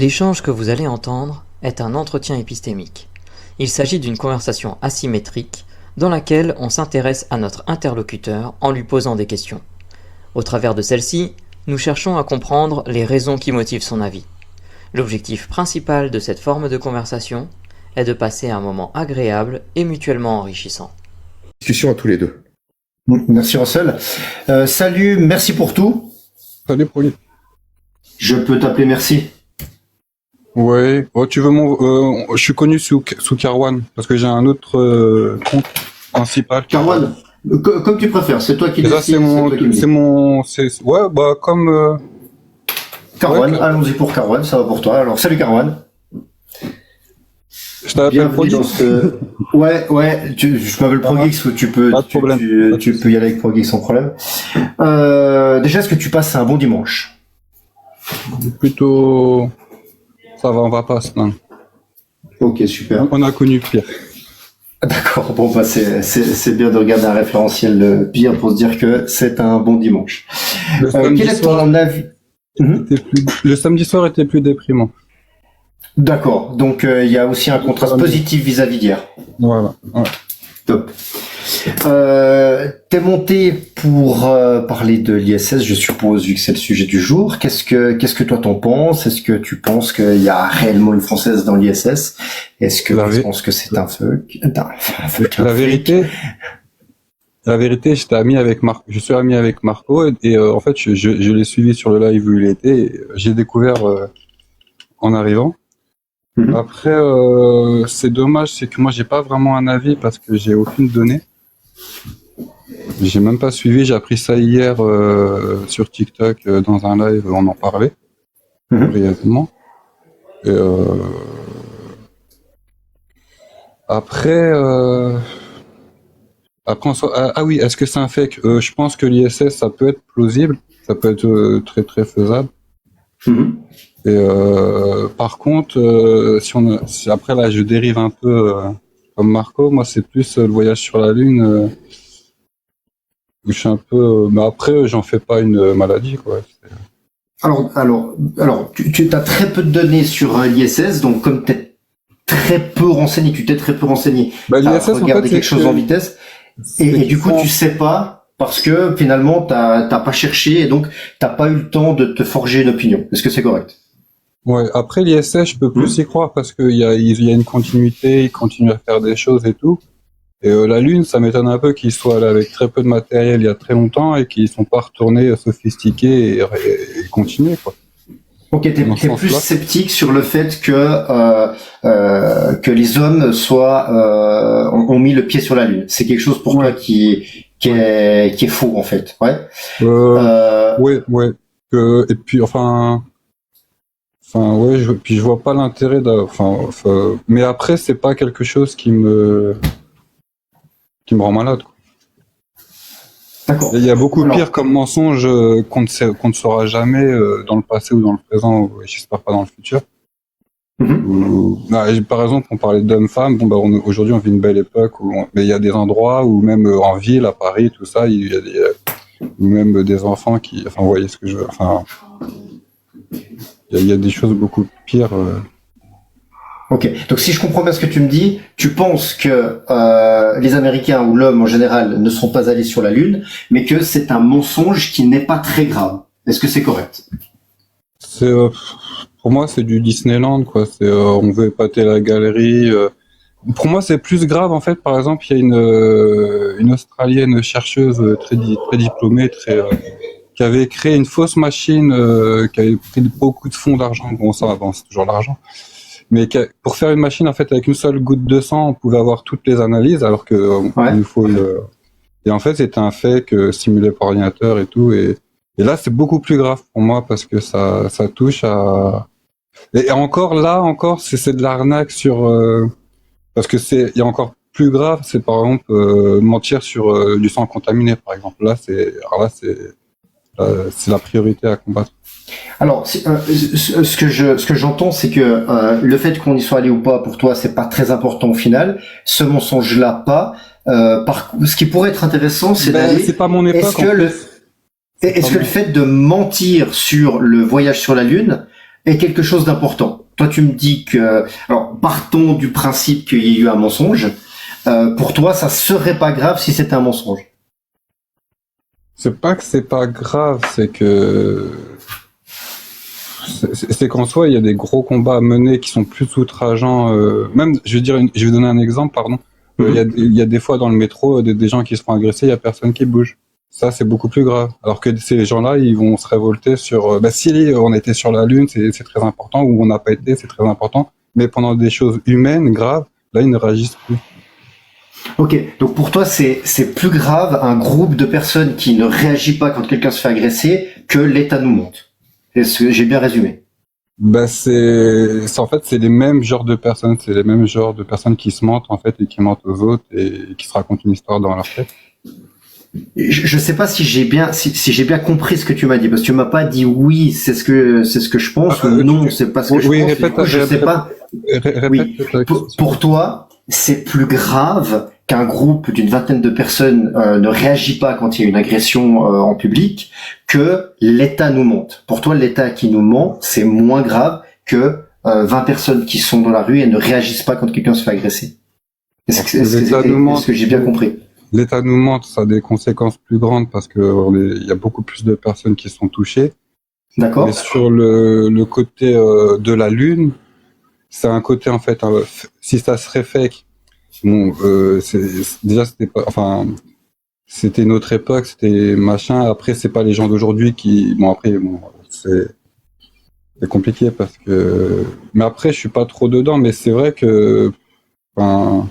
L'échange que vous allez entendre est un entretien épistémique. Il s'agit d'une conversation asymétrique dans laquelle on s'intéresse à notre interlocuteur en lui posant des questions. Au travers de celle-ci, nous cherchons à comprendre les raisons qui motivent son avis. L'objectif principal de cette forme de conversation est de passer un moment agréable et mutuellement enrichissant. Discussion à tous les deux. Merci Russell. Salut, merci pour tout. Salut, Pauline. Je peux t'appeler merci. Ouais. Oh, tu veux je suis connu sous Carwan parce que j'ai un autre compte principal. Carwan, comme tu préfères. C'est toi qui décides. Ouais, bah comme. Carwan, ouais, allons-y pour Carwan, ça va pour toi. Alors, salut Carwan. Je t'appelle Progix. Ouais, je m'appelle Progix, tu peux y aller avec Progix sans problème. Déjà, est-ce que tu passes un bon dimanche? Plutôt, ça va, on va pas se plaindre. Ok, super. On a connu pire. D'accord, bon, bah, c'est bien de regarder un référentiel pire pour se dire que c'est un bon dimanche. Quel est ton avis? Le samedi soir était plus déprimant. D'accord, donc il y a aussi un contraste positif vis-à-vis d'hier. Voilà. Ouais. Top. T'es monté pour parler de l'ISS, je suppose, vu que c'est le sujet du jour. Qu'est-ce que toi t'en penses? Est-ce que tu penses qu'il y a réellement une Française dans l'ISS? Est-ce que tu penses que c'est un fuck? La vérité, je suis ami avec Marco et en fait je l'ai suivi sur le live où il était. J'ai découvert en arrivant. Après, c'est dommage, c'est que moi j'ai pas vraiment un avis parce que j'ai aucune donnée. J'ai même pas suivi, j'ai appris ça hier sur TikTok dans un live, on en parlait brièvement. Et après, oui, est-ce que c'est un fake? Je pense que l'ISS ça peut être plausible, ça peut être très très faisable. Et par contre, si après là je dérive un peu comme Marco, moi c'est plus le voyage sur la Lune où je suis un peu. Mais après, j'en fais pas une maladie, quoi. Alors, tu as très peu de données sur l'ISS, donc comme tu t'es très peu renseigné, l'ISS, regardé quelque chose en vitesse, et du coup tu sais pas. Parce que finalement, t'as pas cherché et donc t'as pas eu le temps de te forger une opinion. Est-ce que c'est correct? Ouais. Après l'ISS, je peux plus y croire parce qu'il y a une continuité, ils continuent à faire des choses et tout. Et la Lune, ça m'étonne un peu qu'ils soient là avec très peu de matériel il y a très longtemps et qu'ils sont pas retournés sophistiqués et continuer, quoi. Ok, t'es plus sceptique sur le fait que les hommes ont mis le pied sur la Lune. C'est quelque chose pour toi qui est faux, en fait. Ouais. Ouais. Et puis, je vois pas l'intérêt mais après, c'est pas quelque chose qui me rend malade, quoi. D'accord. Il y a beaucoup pire comme mensonge qu'on ne saura jamais dans le passé ou dans le présent, ou j'espère pas dans le futur. Par exemple, on parlait d'hommes-femmes. Aujourd'hui, on vit une belle époque mais il y a des endroits où même en ville, à Paris, tout ça, il y a même des enfants qui, vous voyez ce que je veux. Il y a des choses beaucoup pires. Ok. Donc, si je comprends bien ce que tu me dis, tu penses que les Américains ou l'homme en général ne sont pas allés sur la Lune, mais que c'est un mensonge qui n'est pas très grave. Est-ce que c'est correct? Pour moi, c'est du Disneyland, quoi. On veut épater la galerie. Pour moi, c'est plus grave, en fait. Par exemple, il y a une Australienne chercheuse très diplômée, qui avait créé une fausse machine, qui avait pris beaucoup de fonds d'argent. Bon, ça avance, c'est toujours l'argent. Mais pour faire une machine, en fait, avec une seule goutte de sang, on pouvait avoir toutes les analyses, alors que il nous faut Et en fait, c'était un fake simulé par ordinateur et tout. Et là, c'est beaucoup plus grave pour moi parce que ça touche à. Et encore, c'est de l'arnaque sur. Parce que il y a encore plus grave, c'est par exemple mentir sur du sang contaminé, par exemple. Là, c'est la priorité à combattre. Alors, ce que j'entends, c'est que le fait qu'on y soit allé ou pas, pour toi, c'est pas très important au final. Ce mensonge-là, pas. Ce qui pourrait être intéressant, c'est d'aller. C'est pas mon époque. Est-ce que le fait de mentir sur le voyage sur la Lune est quelque chose d'important. Toi, tu me dis que, alors, partons du principe qu'il y a eu un mensonge. Pour toi, ça serait pas grave si c'était un mensonge. C'est pas que c'est pas grave, c'est que c'est qu'en soi, il y a des gros combats à mener qui sont plus outrageants. Même, je vais donner un exemple, pardon. Il y a des fois dans le métro des gens qui se font agresser, il y a personne qui bouge. Ça, c'est beaucoup plus grave. Alors que ces gens-là, ils vont se révolter sur, si on était sur la Lune, c'est très important, ou on n'a pas été, c'est très important. Mais pendant des choses humaines, graves, là, ils ne réagissent plus. Ok, donc pour toi, c'est plus grave un groupe de personnes qui ne réagit pas quand quelqu'un se fait agresser que l'État nous monte. Est-ce que j'ai bien résumé? En fait, c'est les mêmes genres de personnes, c'est les mêmes genres de personnes qui se mentent, en fait, et qui mentent aux autres, et qui se racontent une histoire dans leur tête. Je sais pas si j'ai bien compris ce que tu m'as dit, parce que tu m'as pas dit oui, c'est ce que je pense, ou non, c'est pas ce que je pense. Répète, du coup, je sais pas. Oui. Pour toi, c'est plus grave qu'un groupe d'une vingtaine de personnes ne réagit pas quand il y a une agression en public, que l'État nous monte. Pour toi, l'État qui nous ment, c'est moins grave que 20 personnes qui sont dans la rue et ne réagissent pas quand quelqu'un se fait agresser. Est-ce que j'ai bien compris? L'État nous montre, ça a des conséquences plus grandes parce que il y a beaucoup plus de personnes qui sont touchées. D'accord. Mais sur le côté de la Lune, c'est un côté en fait, si ça serait fake, bon, déjà c'était pas, enfin, c'était une autre époque, c'était machin. Après, c'est pas les gens d'aujourd'hui qui, c'est compliqué parce que, mais après, je suis pas trop dedans, mais c'est vrai que, enfin.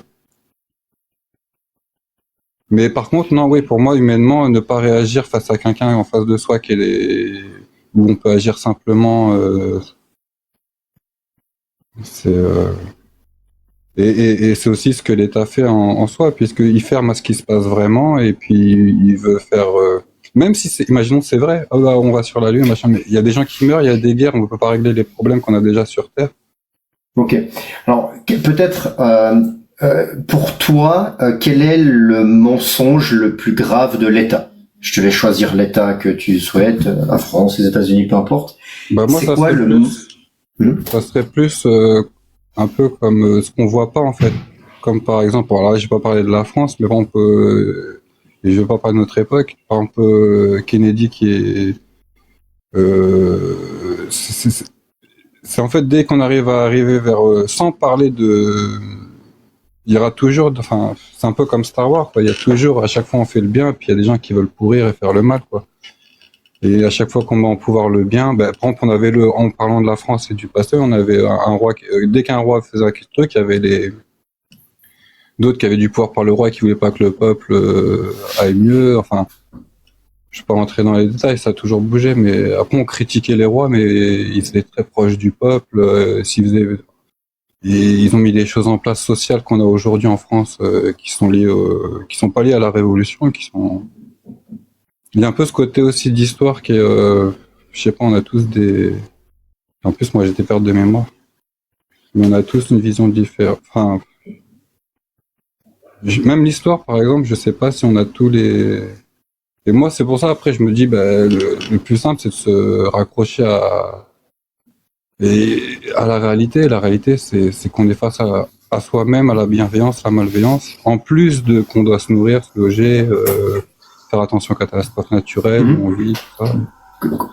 Mais par contre, non, oui, pour moi, humainement, ne pas réagir face à quelqu'un en face de soi où on peut agir simplement, et c'est aussi ce que l'État fait en soi, puisqu'il ferme à ce qui se passe vraiment, et puis il veut faire, même si imaginons c'est vrai, oh là, on va sur la Lune, machin, mais il y a des gens qui meurent, il y a des guerres, on ne peut pas régler les problèmes qu'on a déjà sur Terre. Ok. Alors, peut-être, pour toi, quel est le mensonge le plus grave de l'État? Je te laisse choisir l'État que tu souhaites, la France, les États-Unis, peu importe. Bah moi, c'est quoi ça serait plus un peu comme ce qu'on voit pas en fait. Comme par exemple, alors là, je vais pas parler de la France, mais on peut, et je vais pas parler de notre époque. Par exemple, Kennedy qui est, c'est en fait dès qu'on arriver vers, sans parler il y aura toujours, enfin, c'est un peu comme Star Wars, quoi. Il y a toujours, à chaque fois, on fait le bien, puis il y a des gens qui veulent pourrir et faire le mal, quoi. Et à chaque fois qu'on met en pouvoir le bien, par exemple, on avait en parlant de la France et du passé, on avait un roi, dès qu'un roi faisait un truc, il y avait d'autres qui avaient du pouvoir par le roi qui voulaient pas que le peuple aille mieux, enfin. Je ne vais pas rentrer dans les détails, ça a toujours bougé, mais après on critiquait les rois, mais ils étaient très proches du peuple, et ils ont mis des choses en place sociales qu'on a aujourd'hui en France qui sont qui sont pas liées à la Révolution, il y a un peu ce côté aussi d'histoire qui est, je sais pas, on a tous en plus moi j'étais perte de mémoire, mais on a tous une vision différente. Enfin, même l'histoire par exemple, je sais pas si on a tous les. Et moi c'est pour ça après je me dis le plus simple c'est de se raccrocher à la réalité. La réalité, c'est qu'on est face à soi-même, à la bienveillance, la malveillance. En plus de qu'on doit se nourrir, se loger, faire attention aux catastrophes naturelles, où on vit, tout ça.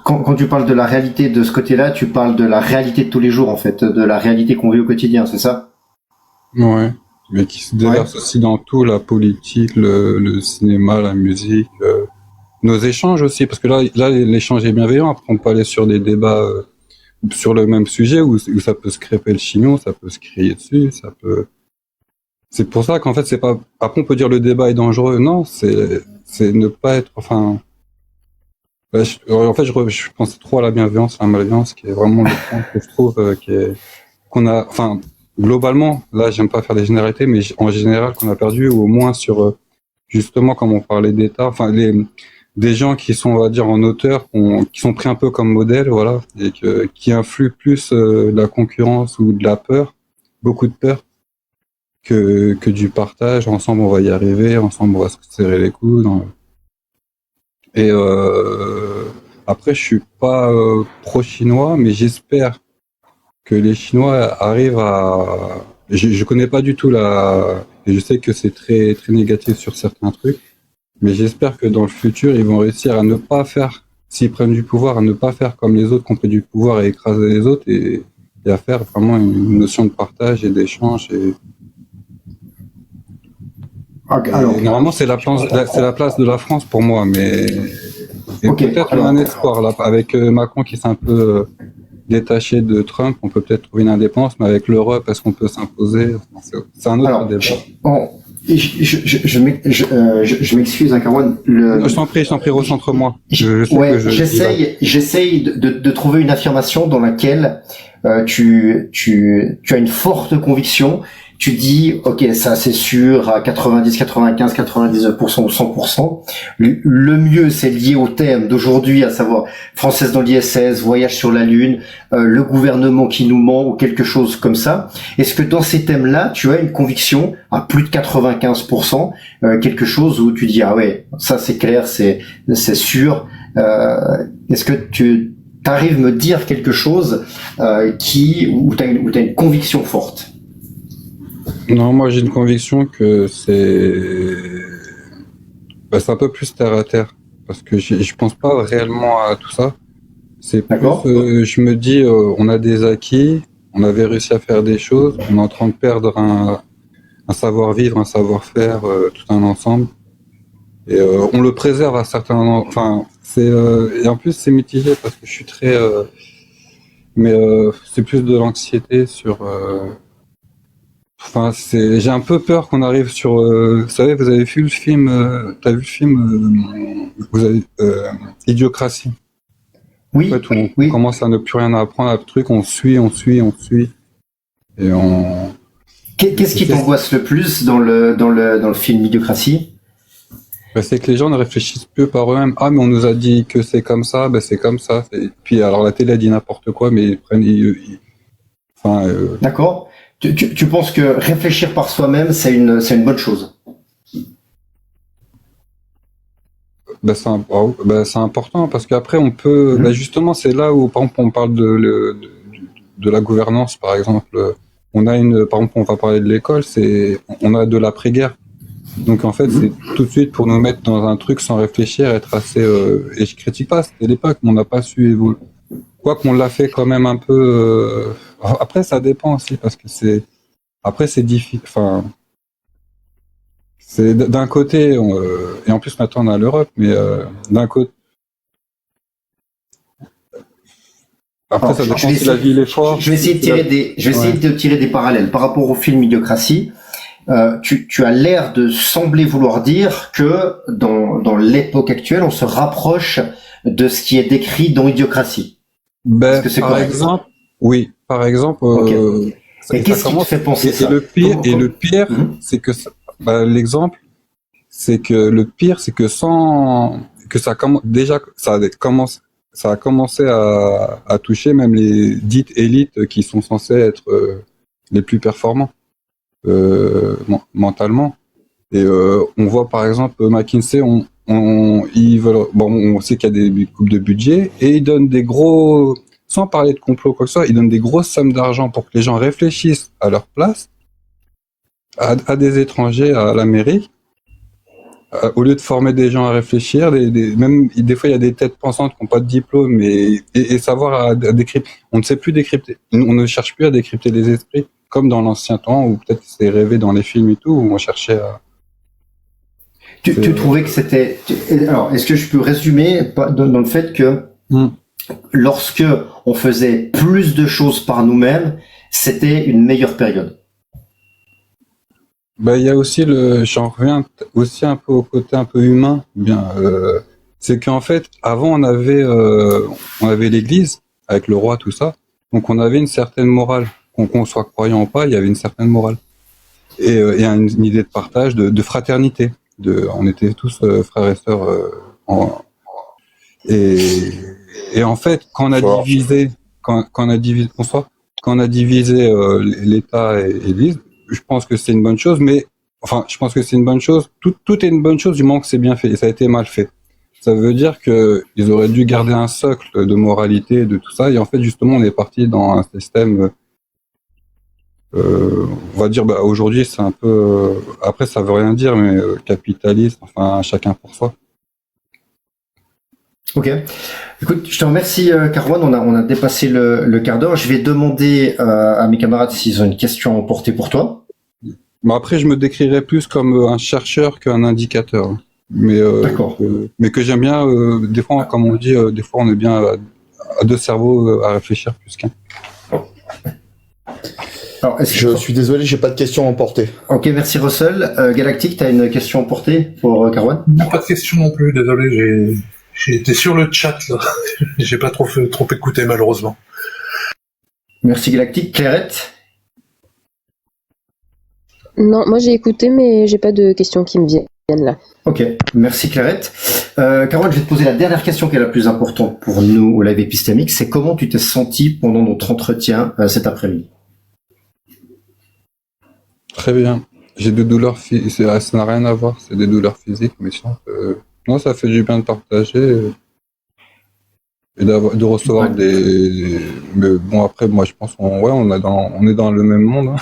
Quand tu parles de la réalité de ce côté-là, tu parles de la réalité de tous les jours, en fait, de la réalité qu'on vit au quotidien, c'est ça? Ouais. Mais qui se déverse aussi dans tout, la politique, le cinéma, la musique, nos échanges aussi, parce que là l'échange est bienveillant. Après, on peut aller sur des débats sur le même sujet où ça peut se crêper le chignon, ça peut se crier dessus, ça peut. C'est pour ça qu'en fait c'est pas. Après on peut dire le débat est dangereux, non, c'est ne pas être. Enfin, en fait je pense trop à la bienveillance, à la malveillance, qui est vraiment le point que je trouve qu'on a. Enfin, globalement, là j'aime pas faire des généralités, mais en général qu'on a perdu, ou au moins sur justement comme on parlait d'État, enfin des gens qui sont, on va dire, en hauteur, qui sont pris un peu comme modèle, voilà, et qui influent plus de la concurrence ou de la peur, beaucoup de peur, que du partage. Ensemble, on va y arriver, ensemble, on va se serrer les coudes. Et après, je suis pas pro-chinois, mais j'espère que les Chinois arrivent à... Je connais pas du tout et je sais que c'est très, très négatif sur certains trucs, mais j'espère que dans le futur, ils vont réussir à ne pas faire, s'ils prennent du pouvoir, à ne pas faire comme les autres qui ont pris du pouvoir et écraser les autres et à faire vraiment une notion de partage et d'échange. Alors, Normalement, c'est la place de la France pour moi, mais peut-être on a un espoir là, avec Macron qui s'est un peu détaché de Trump, on peut peut-être trouver une indépendance, mais avec l'Europe, est-ce qu'on peut s'imposer? C'est un autre débat. Je m'excuse, hein, Carwan. Je t'en prie, recentre-moi. J'essaye de trouver une affirmation dans laquelle tu as une forte conviction. Tu dis, ok, ça c'est sûr, à 90, 95, 99% ou 100%. Le mieux, c'est lié au thème d'aujourd'hui, à savoir Française dans l'ISS, voyage sur la Lune, le gouvernement qui nous ment ou quelque chose comme ça. Est-ce que dans ces thèmes-là, tu as une conviction à plus de 95%, quelque chose où tu dis, ah ouais, ça c'est clair, c'est sûr. Est-ce que tu arrives à me dire quelque chose où t'as une conviction forte? Non, moi j'ai une conviction que c'est un peu plus terre à terre, parce que je pense pas réellement à tout ça. C'est plus, je me dis, on a des acquis, on avait réussi à faire des choses, on est en train de perdre un savoir-vivre, un savoir-faire, tout un ensemble, et on le préserve à certains, enfin, et en plus c'est mitigé parce que je suis très, mais c'est plus de l'anxiété sur. Enfin, j'ai un peu peur qu'on arrive sur. Vous savez, vous avez vu le film. T'as vu le film vous avez Idiocratie. Oui. En fait, on commence à ne plus rien apprendre à le truc. On suit. Et on. Qu'est-ce qui t'angoisse le plus dans le film Idiocratie? C'est que les gens ne réfléchissent plus par eux-mêmes. Ah, mais on nous a dit que c'est comme ça. C'est comme ça. Et puis alors la télé a dit n'importe quoi, mais ils prennent. Enfin. D'accord. Tu penses que réfléchir par soi-même, c'est une bonne chose? C'est important parce qu'après on peut. Justement, c'est là où, par exemple, on parle de la gouvernance, par exemple. Par exemple, on va parler de l'école. On a de l'après-guerre. Donc en fait, c'est tout de suite pour nous mettre dans un truc sans réfléchir, être assez. Et je critique pas. C'était l'époque, mais on n'a pas su évoluer. Quoi qu'on l'a fait quand même un peu. Après, ça dépend aussi parce que c'est difficile. Enfin, c'est d'un côté, et en plus maintenant on a l'Europe, mais d'un côté. Après, ça dépend si la ville est forte. Je vais essayer de tirer des parallèles par rapport au film Idiocratie. Tu as l'air de sembler vouloir dire que dans l'époque actuelle, on se rapproche de ce qui est décrit dans Idiocratie. Est-ce que c'est par correct? exemple, oui. Par exemple, et qu'est-ce qui te fait penser ça? Le pire, c'est que l'exemple, c'est que le pire, c'est que ça a commencé à toucher même les dites élites qui sont censées être les plus performants mentalement. Et on voit par exemple McKinsey, on sait qu'il y a des coupes de budget et ils donnent des gros, sans parler de complot quoi que ce soit, ils donnent des grosses sommes d'argent pour que les gens réfléchissent à leur place, à des étrangers, à la mairie, au lieu de former des gens à réfléchir, même des fois il y a des têtes pensantes qui n'ont pas de diplôme et savoir à décrypter. On ne sait plus décrypter, on ne cherche plus à décrypter les esprits comme dans l'ancien temps où peut-être c'est rêvé dans les films et tout où on cherchait à. Tu trouvais que c'était. Alors, est-ce que je peux résumer dans le fait que lorsque on faisait plus de choses par nous-mêmes, c'était une meilleure période? Il y a aussi j'en reviens aussi un peu au côté un peu humain. C'est qu'en fait, avant on avait l'Église avec le roi, tout ça, donc on avait une certaine morale. Qu'on soit croyant ou pas, il y avait une certaine morale et une idée de partage, de fraternité. On était tous frères et sœurs. Et en fait, quand on a divisé l'État et l'Église, je pense que c'est une bonne chose. Mais enfin, je pense que c'est une bonne chose. Tout est une bonne chose du moment que c'est bien fait. Et ça a été mal fait. ça veut dire que ils auraient dû garder un socle de moralité, de tout ça, et en fait, justement, on est parti dans un système, on va dire, aujourd'hui, c'est un peu, après, ça veut rien dire, mais capitaliste, enfin, chacun pour soi. Ok. Écoute, je te remercie, Carwan. On a dépassé le quart d'heure. Je vais demander à mes camarades s'ils ont une question à emporter pour toi. Mais après, je me décrirais plus comme un chercheur qu'un indicateur. Mais, D'accord. Mais que j'aime bien, des fois, comme on dit, des fois, on est bien à deux cerveaux à réfléchir plus qu'un. Alors, Je suis désolé, j'ai pas de questions à emporter. Ok, merci Russell. Galactique, t'as une question à emporter pour Carwan? Pas de question non plus, désolé, j'ai été sur le chat là. J'ai pas trop écouté malheureusement. Merci Galactique. Clairette? Non, moi j'ai écouté, mais j'ai pas de questions qui me viennent là. Ok, merci Clairette. Carwan, je vais te poser la dernière question qui est la plus importante pour nous au live épistémique. C'est comment tu t'es senti pendant notre entretien cet après-midi? Très bien. J'ai des douleurs physiques, ça n'a rien à voir, c'est des douleurs physiques, mais sinon, non, ça fait du bien de partager et de recevoir des. Mais bon, après, moi, je pense on est dans le même monde. Hein.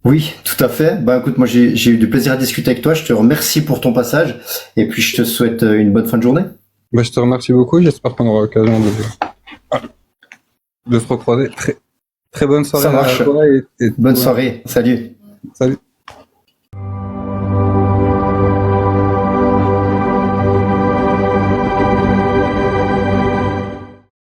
Oui, tout à fait. Bah écoute, moi j'ai eu du plaisir à discuter avec toi. Je te remercie pour ton passage et puis je te souhaite une bonne fin de journée. Bah, je te remercie beaucoup. J'espère qu'on aura l'occasion de se recroiser. Très bonne soirée. Ça marche. À toi et Bonne soirée. Salut. Salut.